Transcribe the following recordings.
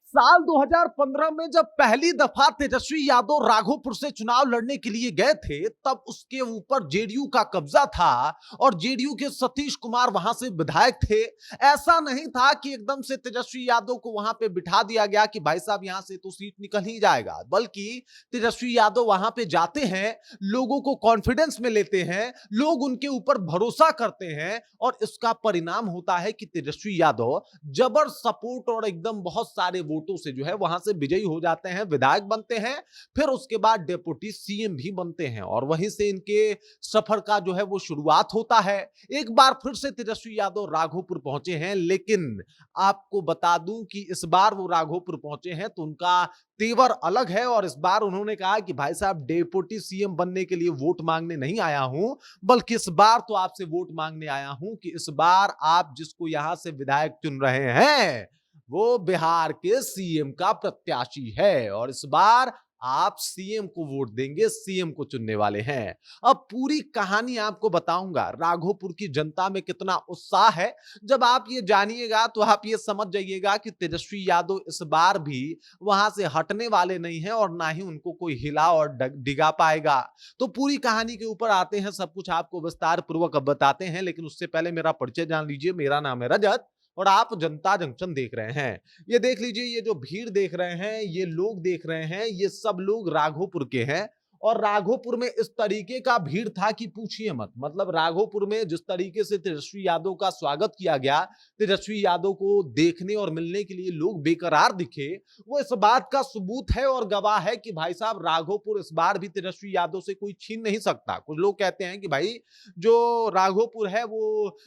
साल 2015 में जब पहली दफा तेजस्वी यादव राघोपुर से चुनाव लड़ने के लिए गए थे, तब उसके ऊपर जेडीयू का कब्जा था और जेडीयू के सतीश कुमार वहां से विधायक थे। ऐसा नहीं था कि एकदम से तेजस्वी यादव को वहां पे बिठा दिया गया कि भाई साहब यहां से तो सीट निकल ही जाएगा, बल्कि तेजस्वी यादव वहां पे जाते हैं, लोगों को कॉन्फिडेंस में लेते हैं, लोग उनके ऊपर भरोसा करते हैं और इसका परिणाम होता है कि तेजस्वी यादव जबर सपोर्ट और एकदम बहुत सारे वोटों से जो है वहां से विजयी हो जाते हैं, विधायक बनते हैं, फिर उसके बाद डेप्यूटी सीएम भी बनते हैं और वहीं से इनके सफर का जो है वो शुरुआत होता है। एक बार फिर से तेजस्वी यादव राघोपुर पहुंचे हैं, लेकिन आपको बता दूं कि इस बार वो राघोपुर पहुंचे हैं तो उनका तेवर अलग है और इस बार उन्होंने कहा कि भाई साहब डेप्यूटी सीएम बनने के लिए वोट मांगने नहीं आया हूं, बल्कि इस बार तो आपसे वोट मांगने आया हूं कि इस बार आप जिसको यहां से विधायक चुन रहे हैं वो बिहार के सीएम का प्रत्याशी है और इस बार आप सीएम को वोट देंगे, सीएम को चुनने वाले हैं। अब पूरी कहानी आपको बताऊंगा, राघोपुर की जनता में कितना उत्साह है। जब आप ये जानिएगा तो आप ये समझ जाइएगा कि तेजस्वी यादव इस बार भी वहां से हटने वाले नहीं हैं और ना ही उनको कोई हिला और डिगा पाएगा। तो पूरी कहानी के ऊपर आते हैं, सब कुछ आपको विस्तार पूर्वक अब बताते हैं, लेकिन उससे पहले मेरा परिचय जान लीजिए। मेरा नाम है रजत और आप जनता जंक्शन देख रहे हैं। ये देख लीजिए, ये जो भीड़ देख रहे हैं, ये लोग देख रहे हैं, ये सब लोग राघोपुर के हैं और राघोपुर में इस तरीके का भीड़ था कि पूछिए मत। मतलब राघोपुर में जिस तरीके से तेजस्वी यादव का स्वागत किया गया, तेजस्वी यादव को देखने और मिलने के लिए लोग बेकरार दिखे, वो इस बात का सबूत है और गवाह है कि भाई साहब राघोपुर इस बार भी तेजस्वी यादव से कोई छीन नहीं सकता। कुछ लोग कहते हैं कि भाई जो राघोपुर है वो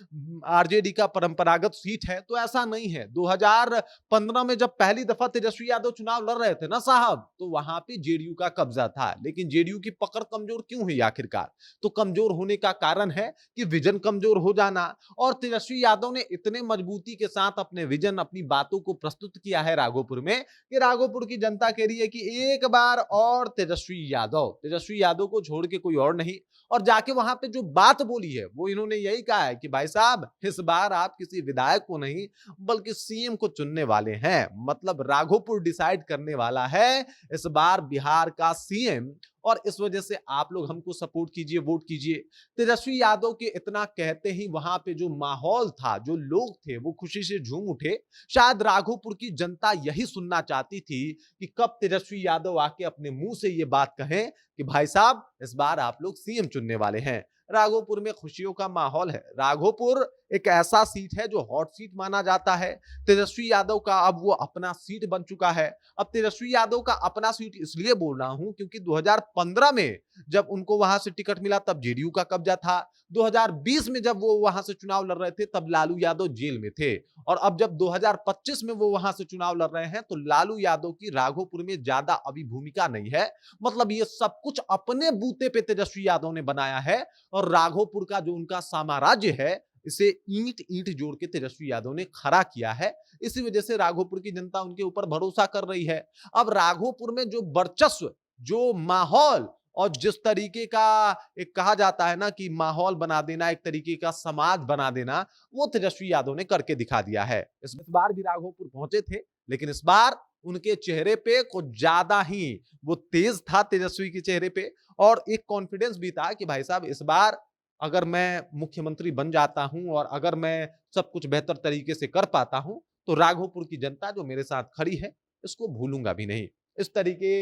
आरजेडी का परंपरागत सीट है, तो ऐसा नहीं है। 2015 में जब पहली दफा तेजस्वी यादव चुनाव लड़ रहे थे ना साहब, तो वहां पे जेडीयू का कब्जा था, लेकिन जेडीयू की पकड़ कमजोर क्यों हुई आखिरकार? तो कमजोर होने का कारण है कि विजन कमजोर हो जाना। और तेजस्वी यादव ने इतने मजबूती के साथ अपने विजन, अपनी बातों को प्रस्तुत किया है राघोपुर में कि राघोपुर की जनता कह रही है कि एक बार और तेजस्वी यादव को छोड़ के कोई और नहीं। और जाके वहां पे जो बात बोली है वो इन्होंने यही कहा है कि भाई साहब इस बार आप किसी विधायक को नहीं बल्कि सीएम को चुनने वाले हैं। मतलब राघोपुर डिसाइड करने वाला है इस बार बिहार का सीएम और इस वजह से आप लोग हमको सपोर्ट कीजिए, वोट कीजिए। तेजस्वी यादव के इतना कहते ही वहां पे जो माहौल था, जो लोग थे, वो खुशी से झूम उठे। शायद राघोपुर की जनता यही सुनना चाहती थी कि कब तेजस्वी यादव आके अपने मुंह से ये बात कहें कि भाई साहब इस बार आप लोग सीएम चुनने वाले हैं। राघोपुर में खुशियों का माहौल है। राघोपुर एक ऐसा सीट है जो हॉट सीट माना जाता है। तेजस्वी यादव का अब वो अपना सीट बन चुका है। अब तेजस्वी यादव का अपना सीट इसलिए बोल रहा हूं क्योंकि 2015 में जब उनको वहां से टिकट मिला तब जेडीयू का कब्जा था। 2020 में जब वो वहां से चुनाव लड़ रहे थे तब लालू यादव जेल में थे और अब जब 2025 में वो वहां से चुनाव लड़ रहे हैं तो लालू यादव की राघोपुर में ज्यादा अभी भूमिका नहीं है। मतलब ये सब कुछ अपने बूते पे तेजस्वी यादव ने बनाया है और राघोपुर का जो उनका साम्राज्य है इसे ईंट ईंट जोड़ के तेजस्वी यादव ने खड़ा किया है। इसी वजह से राघोपुर की जनता उनके ऊपर भरोसा कर रही है। अब राघोपुर में जो वर्चस्व, जो माहौल और जिस तरीके का एक कहा जाता है ना कि माहौल बना देना, एक तरीके का समाज बना देना, वो तेजस्वी यादव ने करके दिखा दिया है। इस बार भी राघोपुर पहुंचे थे, लेकिन इस बार उनके चेहरे पे कुछ ज्यादा ही वो तेज था तेजस्वी के चेहरे पे और एक कॉन्फिडेंस भी था कि भाई साहब इस बार अगर मैं मुख्यमंत्री बन जाता हूं और अगर मैं सब कुछ बेहतर तरीके से कर पाता हूं तो राघोपुर की जनता जो मेरे साथ खड़ी है इसको भूलूंगा भी नहीं। इस तरीके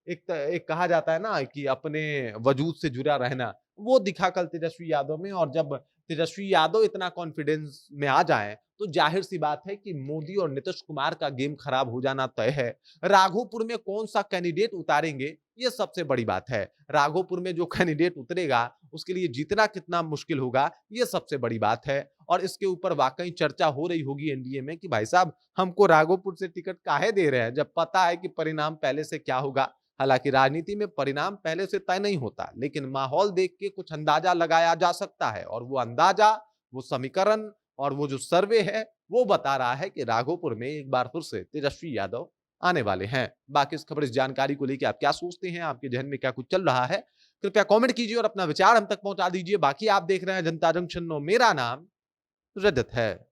एक कहा जाता है ना कि अपने वजूद से जुड़ा रहना, वो दिखा कल तेजस्वी यादव में। और जब तेजस्वी यादव इतना कॉन्फिडेंस में आ जाए तो जाहिर सी बात है कि मोदी और नीतीश कुमार का गेम खराब हो जाना तय है। राघोपुर में कौन सा कैंडिडेट उतारेंगे ये सबसे बड़ी बात है। राघोपुर में जो कैंडिडेट उतरेगा उसके लिए जीतना कितना मुश्किल होगा ये सबसे बड़ी बात है। और इसके ऊपर वाकई चर्चा हो रही होगी एनडीए में कि भाई साहब हमको राघोपुर से टिकट काहे दे रहे हैं जब पता है कि परिणाम पहले से क्या होगा। हालांकि राजनीति में परिणाम पहले से तय नहीं होता, लेकिन माहौल देख के कुछ अंदाजा लगाया जा सकता है और वो अंदाजा, वो समीकरण और वो जो सर्वे है वो बता रहा है कि राघोपुर में एक बार फिर से तेजस्वी यादव आने वाले हैं। बाकी इस खबर, इस जानकारी को लेकर आप क्या सोचते हैं, आपके जहन में क्या कुछ चल रहा है, कृपया कमेंट कीजिए और अपना विचार हम तक पहुंचा दीजिए। बाकी आप देख रहे हैं जनता जंक्शन, मेरा नाम रजत है।